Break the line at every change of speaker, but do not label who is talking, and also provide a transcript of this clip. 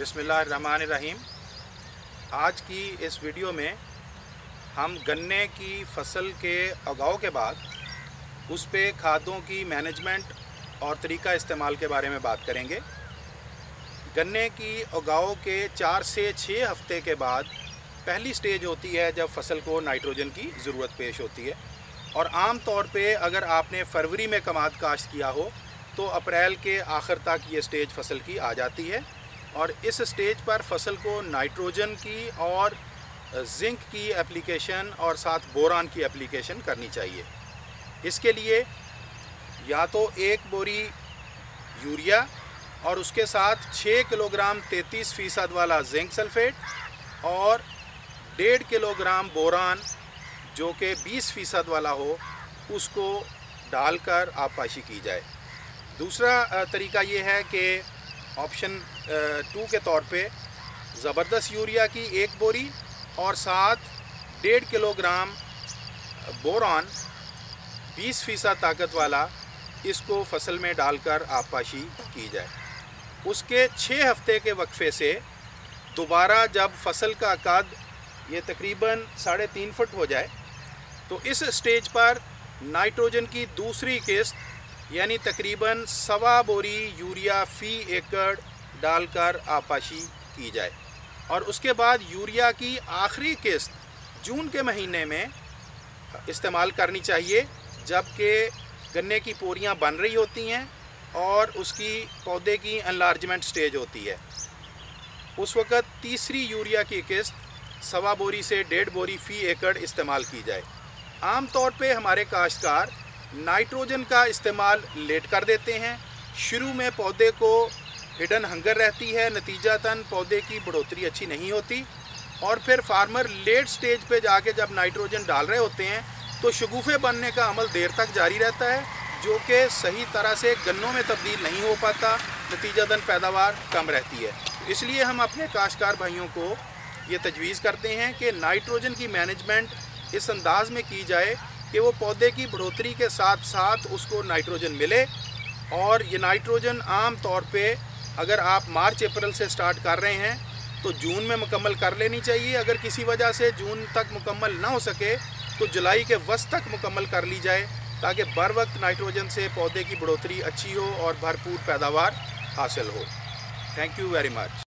बिस्मिल्लाहिर्रहमानिर्रहीम। आज की इस वीडियो में हम गन्ने की फसल के उगाव के बाद उस पे खादों की मैनेजमेंट और तरीका इस्तेमाल के बारे में बात करेंगे। गन्ने की उगाव के 4 से 6 हफ्ते के बाद पहली स्टेज होती है जब फसल को नाइट्रोजन की ज़रूरत पेश होती है, और आम तौर पे अगर आपने फरवरी में कमाद काश्त किया हो तो अप्रैल के आखिर तक ये स्टेज फसल की आ जाती है। और इस स्टेज पर फसल को नाइट्रोजन की और जिंक की एप्लीकेशन और साथ बोरान की एप्लीकेशन करनी चाहिए। इसके लिए या तो 1 बोरी यूरिया और उसके साथ 6 किलोग्राम 33% वाला जिंक सल्फेट और 1.5 किलोग्राम बोरान जो कि 20% वाला हो, उसको डालकर आबपाशी की जाए। दूसरा तरीका ये है कि ऑप्शन 2 के तौर पे ज़बरदस्त यूरिया की 1 बोरी और साथ 1.5 किलोग्राम बोरान 20% ताकत वाला, इसको फसल में डालकर आबपाशी की जाए। उसके 6 हफ्ते के वक्फे से दोबारा जब फसल का कद ये तकरीबन 3.5 फुट हो जाए तो इस स्टेज पर नाइट्रोजन की दूसरी किस्त यानी तकरीबन 1.25 बोरी यूरिया फ़ी एकड़ डालकर आबपाशी की जाए। और उसके बाद यूरिया की आखिरी किस्त जून के महीने में इस्तेमाल करनी चाहिए, जबकि गन्ने की पोरियां बन रही होती हैं और उसकी पौधे की एनलार्जमेंट स्टेज होती है। उस वक़्त तीसरी यूरिया की किस्त 1.25 बोरी से 1.5 बोरी फ़ी एकड़ इस्तेमाल की जाए। आम तौर पे हमारे काश्तकार नाइट्रोजन का इस्तेमाल लेट कर देते हैं। शुरू में पौधे को हिडन हंगर रहती है, नतीजतन पौधे की बढ़ोतरी अच्छी नहीं होती, और फिर फार्मर लेट स्टेज पे जाके जब नाइट्रोजन डाल रहे होते हैं तो शगुफ़े बनने का अमल देर तक जारी रहता है, जो कि सही तरह से गन्नों में तब्दील नहीं हो पाता, नतीजतन पैदावार कम रहती है। इसलिए हम अपने काश्तकार भाइयों को ये तजवीज़ करते हैं कि नाइट्रोजन की मैनेजमेंट इस अंदाज में की जाए कि वो पौधे की बढ़ोतरी के साथ साथ उसको नाइट्रोजन मिले। और ये नाइट्रोजन आम तौर पे अगर आप मार्च अप्रैल से स्टार्ट कर रहे हैं तो जून में मुकम्मल कर लेनी चाहिए। अगर किसी वजह से जून तक मुकम्मल ना हो सके तो जुलाई के वस्त तक मुकम्मल कर ली जाए, ताकि बर वक्त नाइट्रोजन से पौधे की बढ़ोतरी अच्छी हो और भरपूर पैदावार हासिल हो। Thank you very much.